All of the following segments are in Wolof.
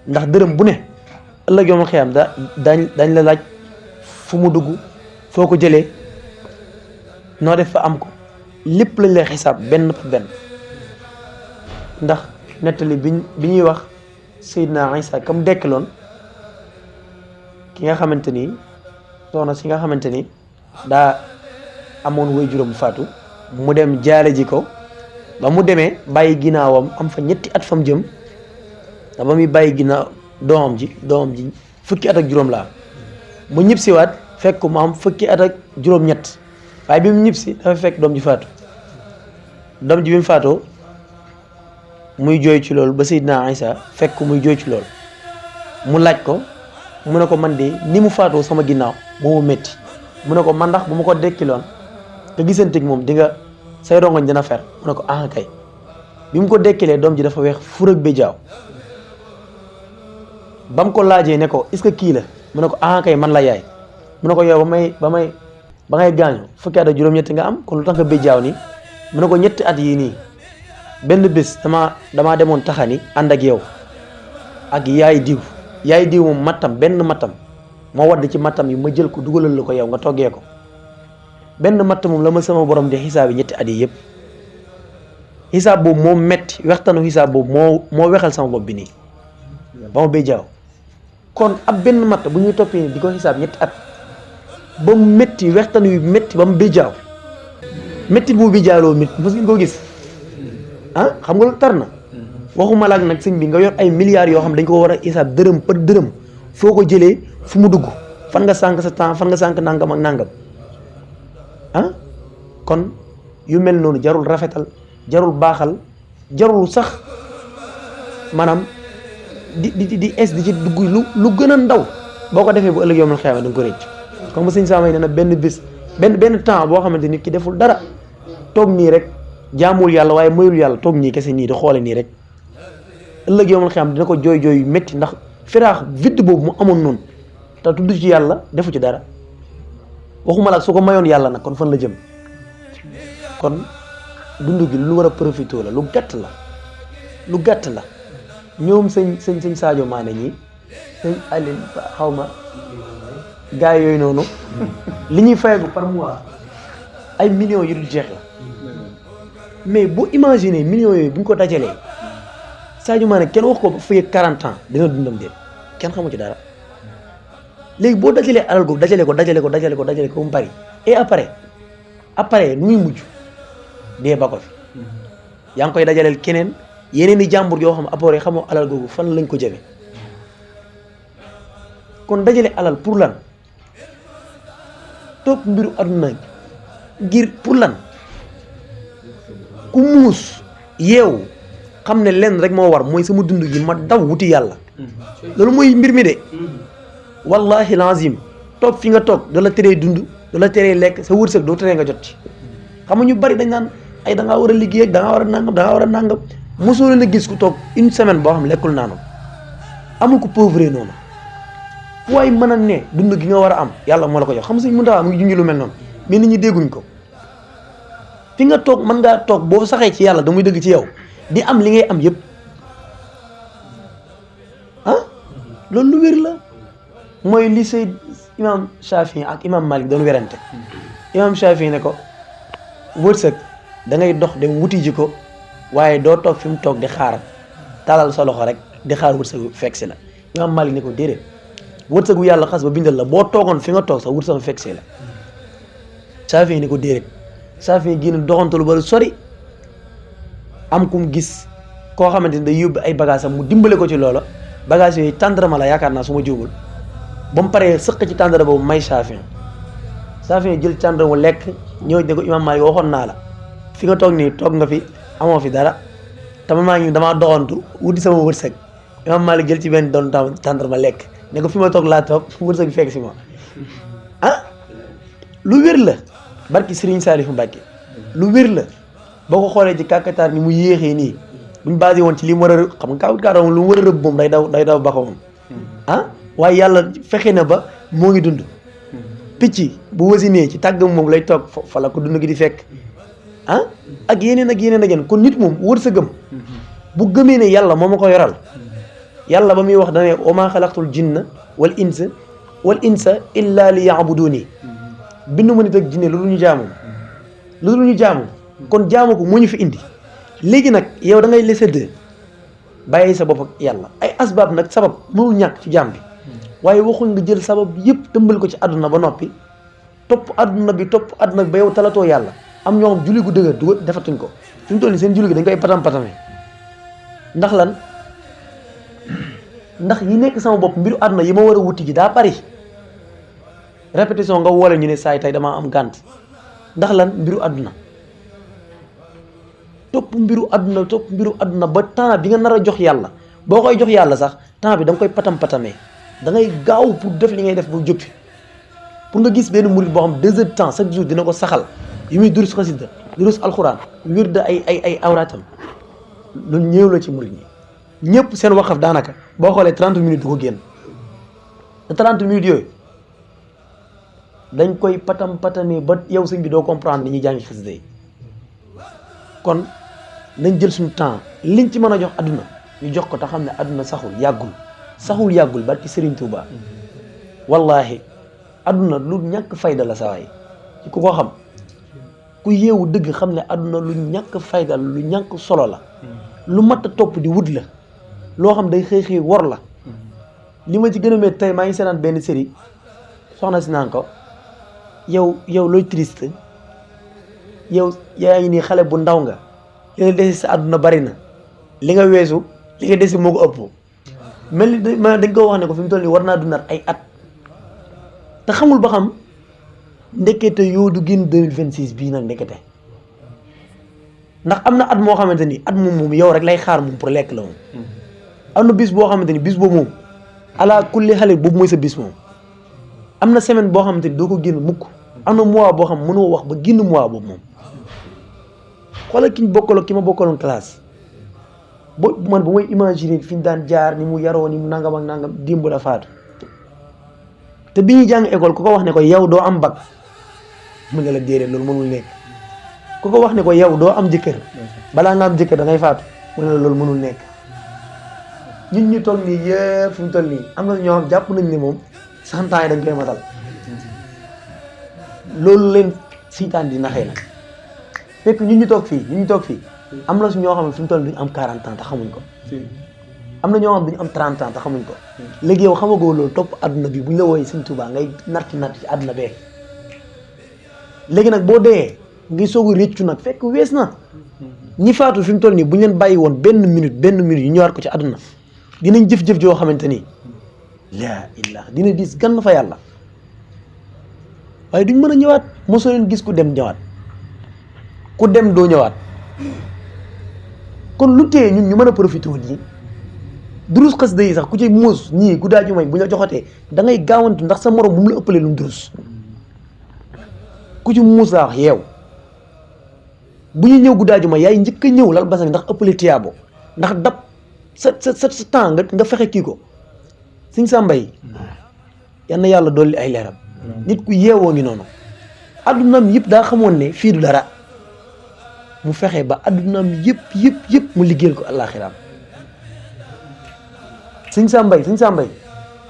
ndax dërëm bu ne ëllëg yomal xiyaam dañ la laaj fu mu dugg foo ko jëlee noo def fa am ko lépp lañ lay xisaab benn par benn ndax nettali bi ñuy wax Seydina Isa kam dekkiloon ki nga xamante ni soxna si nga xamante ni daa amoon way juróom faatu mu dem jaale ji ko ba mu demee bàyyi ginnaawam am fa ñetti at fam jëm te ba muy bàyyi ginnaaw doomam ji fukki at ak juróom la am mu ñib siwaat fekk mu am fukki at ak juróom-ñett waaye bi mu ñib si dafa fekk doom ji faatu doom ji bi mu faatoo muy jooy ci loolu ba Seydina Isa fekk muy jooy ci loolu mu laaj ko mu ne ko man de ni mu faatoo sama ginnaaw moo ma métti mu ne ko man ndax bu ma ko dekkiloon te gisanteeg moom di nga say rongoñ dina fer mu ne ko ah kay bi mu ko dekkilee doom ji dafa weex fur ak béjaaw ba mu ko laajee ne ko est-ce que kii la mu ne ko ah kay man la yaay mu ne ko yow ba ngay gaañu fukki at ak juróom-ñetti nga am kon lu tax nga béjaaw nii mu ne ko ñetti at yii nii benn bés damaa demoon taxani ànd ak yow ak yaay diw moom mattam benn mattam moo wadd ci mattam yi ma jël ko dugalal la ko yow nga toggee ko benn matt moom la ma sama borom di xisaab yi ñetti at yi yëpp xisaab boobu moo metti wextanu xisaab boobu moo wexal sama bopp bi nii ba ma béjaaw kon ab benn matt bu ñuy toppee ni di ko xisaab ñetti at ba mu métti wextan wi métti ba mu béjaaw métti bu béjaaloo mit mos ngeen koo gis ah xam nga lu tar na waxuma laak nag sëñ bi nga yor ay milliards yoo xam dañ ko war a xisaab dërëm par dërëm foo ko jëlee fu mu dugg fan nga sànq sa temps fan nga sànq nangam ak nangam ah kon yu mel noonu jarul rafetal jarul baaxal jarul sax maanaam di ci dugg lu gën a ndaw boo ko defee bu ëllëg yomal xiyaama da nga ko rëcc comme que sëñ Saamay nee na benn bés benn temps boo xamante nit ki deful dara toog nii rek jaamul yàlla waaye mayul yàlla toog nii kese nii di xoole nii rek ëllëg yomal xiyaama dina ko jooy yu métti ndax firaax vide boobu mu amoon noonu te tudd ci yàlla defu ci dara waxuma la su ko mayoon yàlla nag kon fan la jëm kon dund gi lu war a profité la lu gàtt la ñoom sëñ Sadio Mané ñi sëñ Aline xaw ma gars yooyu noonu li ñuy fayeeku par mois ay millions yu dul jeex la mais bu imaginer millions yooyu bu ñu ko dajalee Sadio Mané kenn wax ko ba fii 40 ans dina dundam déet kenn xamu ci dara léegi boo dajalee alal googu dajale ko mu bari et après nu muy mujj dee ba ko fi yaa ngi koy dajaleel keneen yeneen i jàmbur yoo xam après xamoo alal googu fan lañ ko jëme kon dajale alal pour lan topp mbiru adduna ngir pour lan ku muus yeewu xam ne lenn rek moo war mooy sama dund gi ma daw wuti yàlla loolu mooy mbir mi de wallahi lazim toog fi nga toog da la teree dund da la teree lekk sa wërsëg doo teree nga jot ci xam nga ñu bari dañ naan ay da ngaa war a liggéey ak da ngaa war a nangam mosoo leen a gis ku toog une semaine boo xam lekkul naanu amul ko pauvre noonu waaye mën a ne dund gi nga war a am yàlla moo la ko jox xam nga suñ mënta mu ngi junj lu mel noonu mais nit ñi dégguñ ko fi nga toog mën ngaa toog boo saxee ci yàlla da muy dëgg ci yow di am li ngay am yëpp ah loolu lu wér la mooy li say imam Shafi ak imam Malik doon werante imam Shafi ne ko wërsëg da ngay dox dem wuti ji ko waaye doo toog fi mu toog di xaar talal sa loxo rek di xaar wërsëgu fekk si la imam Malik ne ko déedéet wërsëgu yàlla xas ba bindal la boo toogoon fi nga toog sax wërsëgu fekk si la Shafi ne ko déedéet Shafi génn doxantalu ba sori am kum gis koo xamante ni day yóbbu ay bagages am mu dimbale ko ci loola bagages yooyu tàndarama la yaakaar naa su ma juumul ba mu paree sëq ci tàndara boobu may Shafi jël tàndarama lekk ñëw ne ko imam Malik waxoon naa la fi nga toog nii toog nga fi amoo fi dara te maa ngi damaa doxantu wuti sama wërsëg imam Malik jël ci benn doon tàndarama lekk ne ko fi ma toog laa toog wërsëg fekk si ma ah lu wér la barki Serigne Salifou Mbacké lu wér la boo ko xoolee ci kàkkataar ni mu yéexee nii buñ basé woon ci li mu war a xam nga kaaw lu mu war a rëbb moom day daw ba ko moom ah waaye yàlla fexe na ba moo ngi dund picc bu wasinee ci tàggam moom lay toog fa la ko dund gi di fekk ah ak yeneen kon nit moom wërsëgam bu gëmee ne yàlla moo ma ko yoral yàlla ba muy wax dane wa maa xalaqtul jinna wal insa illa li yaabuduni bindu ma nit ak jinne loolu ñu jaamu kon jaamu ko moo ñu fi indi léegi nag yow da ngay laisser bàyyi sa bopp ak yàlla ay asbaab nag sabab mënul ñàkk ci jaam bi waaye waxuñ nga jël sabab yëpp tëmbal ko ci àdduna ba noppi topp àdduna bi ba yow talatoo yàlla am ñoo xam julli gu dëgër du defatuñ ko fi mu toll nii seen julli gi dañ koy patam-patame ndax lan ndax yi nekk sama bopp mbiru àdduna yi ma war a wuti ji daa bari répétition nga woole ñu ne saay tey damaa am gànt ndax lan mbiru àdduna topp mbiru àdduna ba temps bi nga nar a jox yàlla boo koy jox yàlla sax temps bi da nga koy patam-patamee da ngay gaaw pour def li ngay def bu jóg fi pour nga gis benn murid boo xam 2 heures de temps chaque jour dina ko saxal yu muy durus xasida durus alxuraan wir da ay awraatam loolu ñëw la ci murid ñi ñëpp seen waxaf daanaka boo xoolee 30 minutes du ko génn te 30 minutes yooyu dañ koy patam-patamee ba yow sëñ bi doo comprendre ni ñuy jàngi xasida yi kon nañ jël suñu temps liñ ci mën a jox adduna ñu jox ko te xam ne adduna saxul yàggul barki Serigne Touba wallahi adduna lu ñàkk fayda la sawaay ci ku ko xam ku yeewu dëgg xam ne adduna lu ñàkk fayda la lu ñàkk solo la lu mat a topp di wut la loo xam day xëy wor la li ma ci gën a métti tey maa ngi seetaan benn série soxna si naan ko yow looy triste yow yaa ngi nii xale bu ndaw nga li nga desi sa àdduna bari na li nga weesu li nga desi moo ko ëpp mel ni dañ ko wax ne ko fi mu toll nii war naa dundaat ay at te xamul ba xam ndekete yoo du génn 2026 bii nag ndekete ndax am na at moo xamante ni at moom yow rek lay xaar moom pour lekk la moom am na bis boo xamante ni bis boobu moom ala kulli xale boobu mooy sa bis moom am na semaine boo xamante ni doo ko génn mukk am na mois boo xam mënoo wax ba génn mois boobu moom xoolal ki ma bokkaloon classe man bu may imaginer fi ñu daan jaar ni mu yaroo ni mu nangam ak nangam démb la faatu te bi ñuy jàng école ku ko wax ne ko yow doo am bac mu ne la déedéet loolu mënul nekk ku ko wax ne ko yow doo am jëkkër balaa nga am jëkkër da ngay faatu mu ne la loolu mënul nekk ñun ñu toll nii yëpp fi mu toll nii am na ñoo xam jàpp nañ ne moom 100 ans yi dañ koy matal loolu leen seytaan di naxee nag fekk ñun ñu toog fii am na su ñoo xam ne fi mu toll duñu am 40 ans te xamuñ ko am na ñoo xam duñu am 30 ans te xamuñ ko léegi yow xamagoo loolu topp adduna bi buñ la wooyee Sëñ Tuubaa ngay natt ci adduna bee léegi nag boo dee ngay soog a réccu nag fekk wees na ñi faatu fi mu toll nii buñ leen bàyyi woon benn minute yu ñëwaat ko ci adduna dinañ jëf-jëf joo xamante ni laa illah dina dis gann fa yàlla waaye duñ mën a ñëwaat mosoo leen gis ku dem ñëwaat ku dem doo ñëwaat kon lu tee ñun ñu mën a profité woon yi durus xasida yi sax ku ci muus ñii guddaa ju may bu ñu la joxatee da ngay gaawantu ndax sa morom bu mu la ëppalee lu mu durus ku ci muus laa wax yeew bu ñu ñëw guddaa ju may yaay njëkk a ñëw lal basang ndax ëppale tiyaabo ndax dab sa temps nga fexe kii ko Sëñ Samba yi yal na yàlla dolli ay leeram nit ku yeewoo ngi noonu addunaam yëpp daa xamoon ne fii du dara mu fexe ba addunaam yëpp mu liggéeyal ko àllaaxiraam Sëñ Samba yi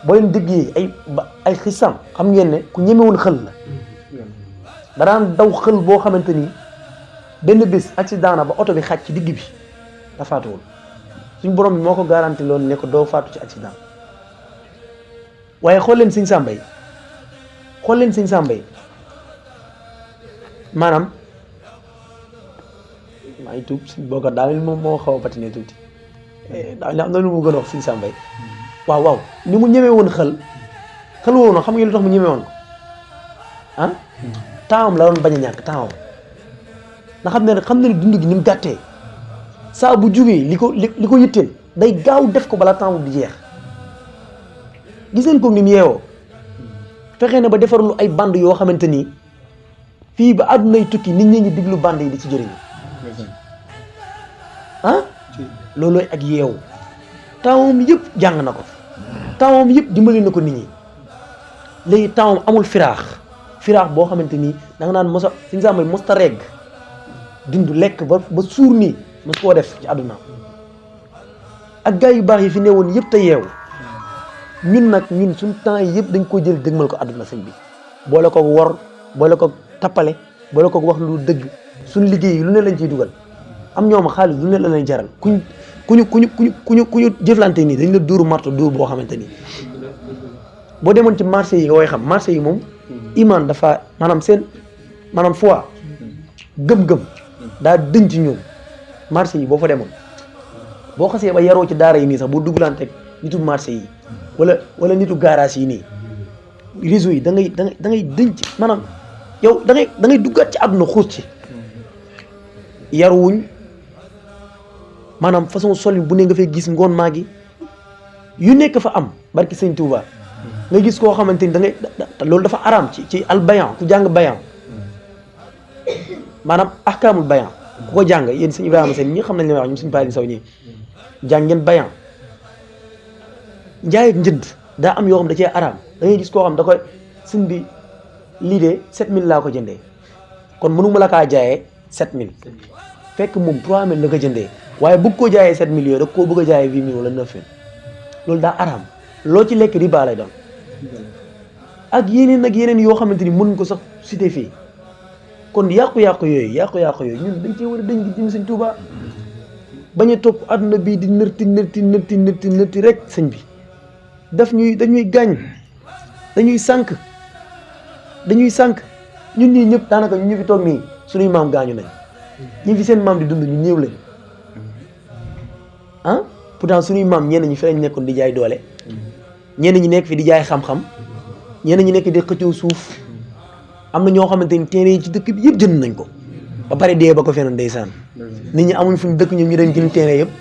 boo leen déggee ay xisam xam ngeen ne ku ñemewoon xël la danaan daw xël boo xamante ni benn bés accident na ba oto bi xaj ci digg bi da faatuwul suñ borom bi moo ko garanti loolu ne ko doo faatu ci accident waaye xool leen Sëñ Samba yi maanaam maa ngi tuub suñ bokkat daa mel moom moo xaw a patiné tuuti daa am na lu mu gën a wax Sëñ Samba yi waaw ni mu ñemee woon xel woon xam nga lu tax mu ñemee woon ko ah tempsam la doon bañ a ñàkk tempsam nga xam ne dund gi ni mu gàttee saa bu jugee li ko yitteel day gaaw def ko bala temps di jeex gis ngeen ko ni mu yeewoo fexe na ba defarlu ay band yoo xamante ni fii ba àddunay tukki nit ñi ngi diglu band yi di ci jëriñu ah loolooy ak yeewu tempsam yëpp jàng na ko tempsam yëpp dimbali na ko nit ñi léegi tempsam amul firaax boo xamante ni da nga naan mosa Sëñ Samba mosta regg dindu lekk ba suur nii mos koo def ci àdduna ak gars yu baax yi fi newoon yëpp te yeewu ñun nag ñun suñ temps yi yëpp dañ ko jël dëgmal ko àdduna sëñ bi boole ko wor boole ko tappale boole ko wax lu dëgg suñ liggéey lu ne lañ ciy dugal am ñoom xaalis lu ne la lay jaral kuñu jëflante nii dañ la dóoru marto dóor boo xamante ni boo demoon ci marché yi nga koy xam marché yi moom iman dafa maanaam foi gëm-gëm daa dëñ ci ñoom marché yi boo fa demoon boo xasee ba yaroo ci daara yi nii sax boo duggalante nitu marché yi wala nitu garage yi nii réseau yi da ngay dëñ ci maanaam yow da ngay duggaat ci àdduna xuus ci yaruwuñ maanaam façon solin bu ne nga fay gis ngoon maa gi yu nekk fa am barki sëñ Touba nga gis koo xamante ni da ngay loolu dafa araam ci al bayan ku jàng bayan maanaam ahkaamul bayan ku ko jàng yéen sëñ Ibrahima Sène ñi xam nañ la wax ñun suñu pari saw ñi jàng ngeen bayan njaay ak njënd daa am yoo xam da cee araam da ngay gis koo xam da koy sëñ bi lii de 7000 laa ko jëndee kon mënu ma la kaa jaayee 7000 fekk moom 3000 la ko jëndee waaye bëgg koo jaayee 7000 yooyu rek koo bëgg a jaayee 8000 wala 9000 loolu daa araam loo ci lekk riba lay doon ak yeneen yoo xamante ni mënuñ ko sax cité fii kon yàqu-yàqu yooyu ñun dañ cee war a dañ gi jëm sëñ Tuuba bañ a topp àdduna bii di nërti rek sëñ bi dañuy gaañ dañuy sànq ñun ñii ñëpp daanaka ñu fi toog nii suñuy maam gaañu nañ ñi fi seen maam di dund ñu néew lañ ah pourtant suñuy maam ñenn ñi fi lañ nekkoon di jaay doole ñenn ñi nekk fi di jaay xam-xam ñenn ñi nekk di xëccoo suuf am na ñoo xamante ni terrain yi ci dëkk bi yëpp jënd nañ ko ba pare dee ba ko fenoon ndeysaan nit ñi amuñ fuñ dëkk ñoom ñu dem jënd terrain yëpp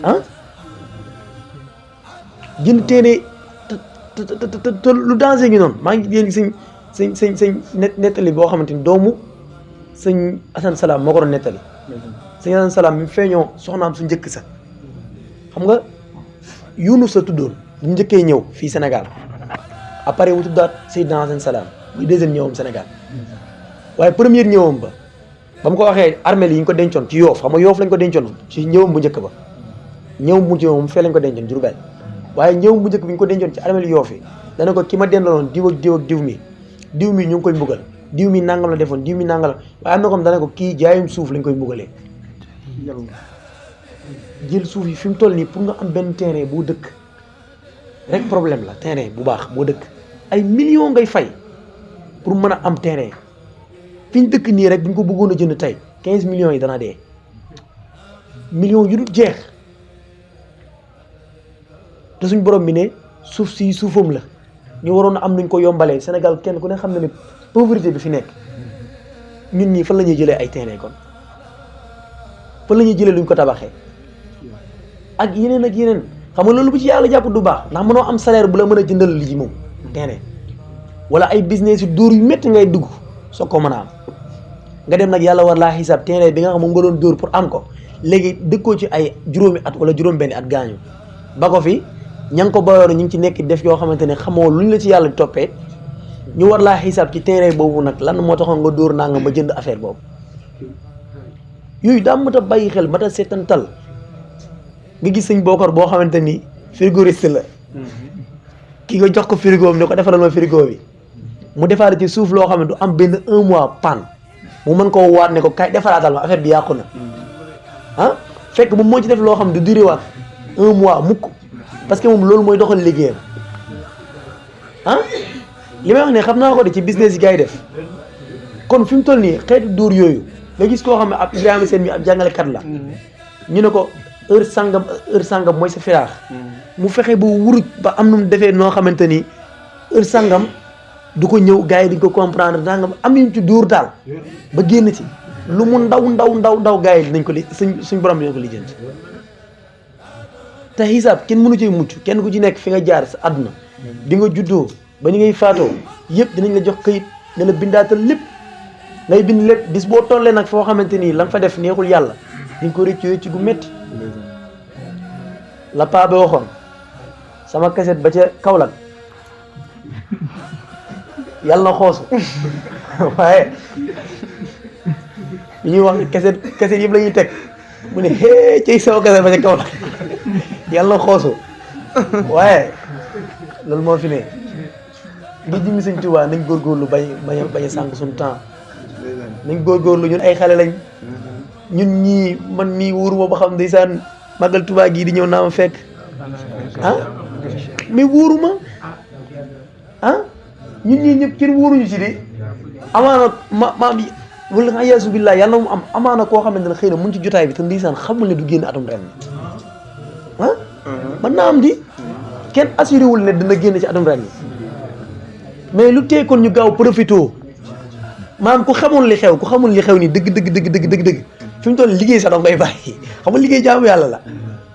ah jënd terrain te lu danger ngi noonu maa ngi yéen sëñ nettali boo xamante ni doomu sëñ Assane Salam moo ko doon nettali sëñ Assane Salam mi feeñoo soxnaam su njëkk sa xam nga Yunus sa tuddoon bu njëkkee ñëw fii Sénégal après mu tuddaat Seydina Assane Salam muy deuxième ñëwam Sénégal waaye première ñëwam ba mu ko waxee armeel yi ñu ko dencoon ci Yoof xam nga Yoof lañ ko dencoon ci ñëwam bu njëkk ba ñëwam bu njëkk moom fee lañ ko dencoon Jurbel waaye ñëwam bu njëkk bi ñu ko dencoon ci armeel Yoof yi dana ko ki ma dendaloon diw ak diw mi ñu ngi koy mbugal diw mi nangam la defoon diw mi nangam la waaye am na comme dana ko kii jaayum suuf lañ koy mbugalee jël suuf yi fi mu toll nii pour nga am benn terrain boo dëkk rek problème la terrain bu baax boo dëkk ay millions ngay fay pour mën a am terrain fi ñu dëkk nii rek bu ñu ko bëggoon a jënd tey 15 millions yi dana dee millions yu dul jeex te suñ borom bi ne suuf si suufam la ñu waroon a am nuñ ko yombalee Sénégal kenn ku ne xam na ne pauvreté bi fi nekk ñun ñii fan la ñuy jëlee ay terrain kon fan la ñuy jëlee luñ ko tabaxee ak yeneen xam nga loolu bu ci yàlla jàpp du baax ndax mënoo am salaire bu la mën a jëndal li ji moom terrain wala ay business yu dóor yu métti ngay dugg soo ko mën a am nga dem nag yàlla war laa xisaab terrain bi nga xam moom nga doon dóor pour am ko léegi dëkkoo ci ay juróomi at wala juróom-benni at gaañu ba ko fi ña ngi ko bayoon ñu ngi ci nekk def yoo xamante ne xamoo luñ la ci yàlla toppee ñu war laa xisaab ci terrain boobu nag lan moo taxoon nga dóor nangam ba jënd affaire boobu yooyu daa mat a bàyyi xel mat a seetantal nga gis sëñ Bokar boo xamante ni frigoriste la ki nga jox ko frigo ne ko defaral ma frigo bi mu defaat ci suuf loo xam ne du am benn 1 mois panne mu mën koo waat ne ko kay defaraatal ma affaire bi yàqu na ah fekk moom moo ci def loo xam ne du duré waat 1 mois mukk parce que moom loolu mooy doxal liggéeyam ah li may wax ne xam naa ko de ci business yi gars yi def kon fi mu toll nii xeetu dóor yooyu nga gis koo xam ne ab Ibrahima Sène mi ab jàngalekat la ñu ne ko heure sangam mooy sa firaax mu fexe ba wuruj ba am nu mu defee noo xamante ni heure sangam du ko ñëw gars yi duñ ko comprendre nangam am ñu ci dóor daal ba génn ci lu mu ndaw gars yi dinañ ko suñ borom dinañ ko lijjanti te xisaab kenn mënu cee mucc kenn ku ci nekk fi nga jaar sa àdduna bi nga juddoo ba ni ngay faatoo yëpp dinañ la jox këyit ne la bindaatal lépp ngay bind lépp bis boo tollee nag foo xamante ni la nga fa def neexul yàlla di nga ko rëccu gu métti la paa ba waxoon sama kaset ba ca Kaolack yàlla na xoosu waaye li ñuy wax kaset yëpp la ñuy teg mu ne hee cay sama kese ba ca kaw la yàlla na xoosu waaye loolu moo fi ne ngi jëmi Sëñ Tuubaa nañ góorgóorlu bañ a sànq suñu temps nañ góorgóorlu ñun ay xale lañ ñun ñii man mii wóoruma ba xam ndeysaan màggal Tuubaa gii di ñëw naa ma fekk mais wóoruma ñun ñii ñëpp kenn wóoruñu ci di amaana maam yi wala nga yaasu billah yàlla mu am amaana koo xamante ne xëy na mun ci jotaay bi te ndeysaan xamul ne du génn atum ren man naa am di kenn assuré wul ne dina génn ci atum ren mais lu tee kon ñu gaaw profito maanaam ku xamul li xew nii dëgg fi mu toll liggéey sax daf ngay bàyyi xam nga liggéey jaamu yàlla la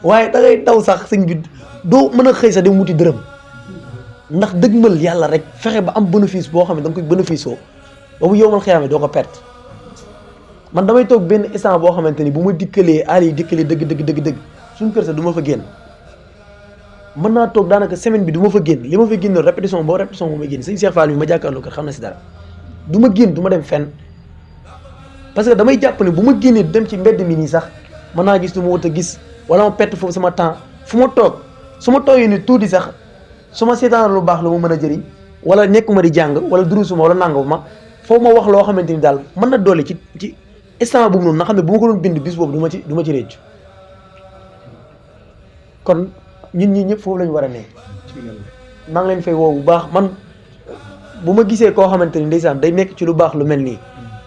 waaye da ngay daw sax sëñ bi doo mën a xëy sax dem wuti dërëm ndax dëgmal yàlla rek fexe ba am bénéfice boo xam ne da nga koy bénéfice oo ba bu yowmal xiyaame doo ko perte man damay toog benn instant boo xamante ni bu ma dikkalee aal yi dikkalee dëgg suñu kër sax du ma fa génn mën naa toog daanaka semaine bi du ma fa génn li ma fa génn répétition bu ma génn sëñ Cheikh Fall bi ma jàkkaarloo kër xam na si dara du ma génn du ma dem fenn parce que damay jàpp ne bu ma génnee dem ci mbedd mi nii sax mën naa gis lu ma wut a gis wala ma perte foofu sama temps fu ma toog su ma toogee ni tuuti sax su ma seetaan lu baax lu ma mën a jëriñ wala nekkuma di jàng wala durusuma wala nanguma foofu ma wax loo xamante ni daal mën na doole ci instant boobu noonu na xam ne bu ma ko doon bind bis boobu du ma ci réccu kon ñun ñii ñëpp foofu lañu war a ne maa ngi leen fay woo bu baax man bu ma gisee koo xamante ni ndeysaan day nekk ci lu baax lu mel nii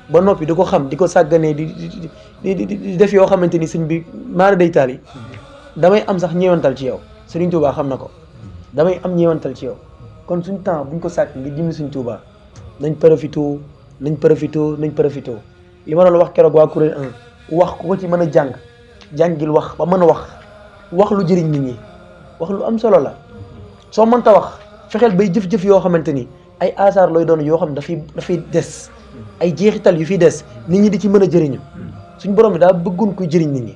ba noppi di ko xam di ko sàgganee di def yoo xamante ni sëñ bi maara day taal yi damay am sax ñeewantal ci yow Sëriñ Tuubaa xam na ko damay am ñeewantal ci yow kon suñ temps buñ ko sàkk nga jëmmi Sëriñ Tuubaa nañ profité li ma doon wax keroog waa kuréel 1 wax ku ko ci mën a jàngil wax ba mën a wax lu jëriñ nit ñi wax lu am solo la soo mënta wax fexeel bay jëf-jëf yoo xamante ni ay asaar looy doon yoo xam ne dafay des ay jeexital yu fi des nit ñi di ci mën a jëriñu suñ borom bi daa bëggoon koy jëriñ nit ñi